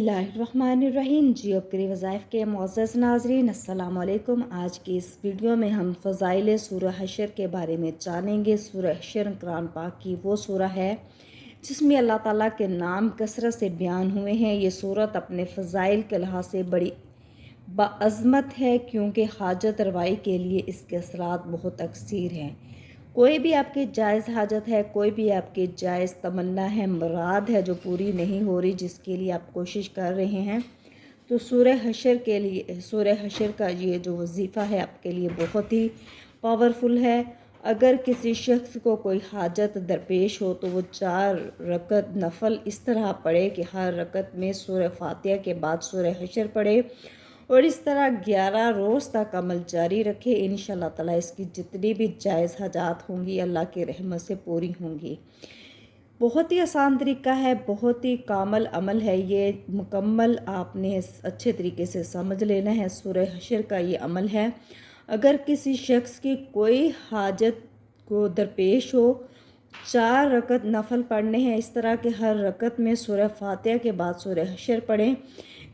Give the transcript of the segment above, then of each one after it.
बिस्मिल्लाहिर्रहमानिर्रहीम। जियो के वज़ाइफ के मुअज़्ज़ज़ नाज़रीन, अस्सलाम वालेकुम। आज की इस वीडियो में हम फ़ज़ाइल सूरह हशर के बारे में जानेंगे। सूरह हशर कुरान पाक की वो सूरह है जिसमें अल्लाह ताला के नाम कसरत से बयान हुए हैं। ये सूरत अपने फ़ज़ाइल के लिहाज से बड़ी बाअज़मत है क्योंकि हाजत रवाई के लिए इसके असरात बहुत अक्सर हैं। कोई भी आपकी जायज़ हाजत है, कोई भी आपकी जायज़ तमन्ना है, मुराद है जो पूरी नहीं हो रही, जिसके लिए आप कोशिश कर रहे हैं, तो सूरह हशर के लिए, सूरह हशर का ये जो वजीफ़ा है आपके लिए बहुत ही पावरफुल है। अगर किसी शख्स को कोई हाजत दरपेश हो तो वो 4 रकत नफल इस तरह पढ़े कि हर रकत में सूरह फातिहा के बाद सूरह हशर पढ़े और इस तरह 11 रोज़ तक अमल जारी रखे। इंशाअल्लाह ताला इसकी जितनी भी जायज़ हाजात होंगी अल्लाह की रहमत से पूरी होंगी। बहुत ही आसान तरीका है, बहुत ही कामल अमल है। ये मुकम्मल आपने अच्छे तरीके से समझ लेना है। सूरह हशर का ये अमल है। अगर किसी शख्स की कोई हाजत को दरपेश हो, 4 रकत नफल पढ़ने हैं, इस तरह के हर रकत में सूरह फातिहा के बाद सूरह हशर पढ़ें।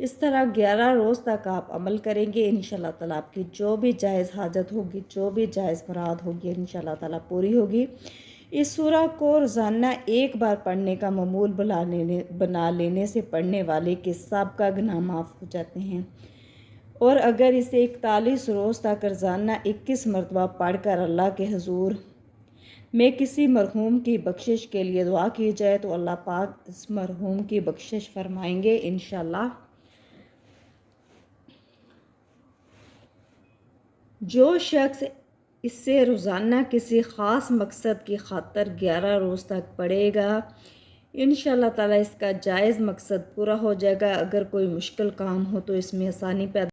इस तरह 11 रोज़ तक आप अमल करेंगे। इंशाअल्लाह ताला आपकी जो भी जायज़ हाजत होगी, जो भी जायज़ मुराद होगी, इंशाअल्लाह ताला पूरी होगी। इस सूरह को रोज़ाना एक बार पढ़ने का मामूल बना लेने से पढ़ने वाले के सबका गुनाह माफ़ हो जाते हैं। और अगर इसे 41 रोज़ तक रोज़ाना 21 मरतबा पढ़कर अल्लाह के हुज़ूर में किसी मरहूम की बख्शिश के लिए दुआ की जाए तो अल्लाह पाक इस मरहूम की बख्शिश फरमाएंगे इंशाअल्लाह। जो शख्स इससे रोज़ाना किसी ख़ास मकसद की खातर 11 रोज़ तक पढ़ेगा, इंशाअल्लाह ताला इसका जायज़ मकसद पूरा हो जाएगा। अगर कोई मुश्किल काम हो तो इसमें आसानी पैदा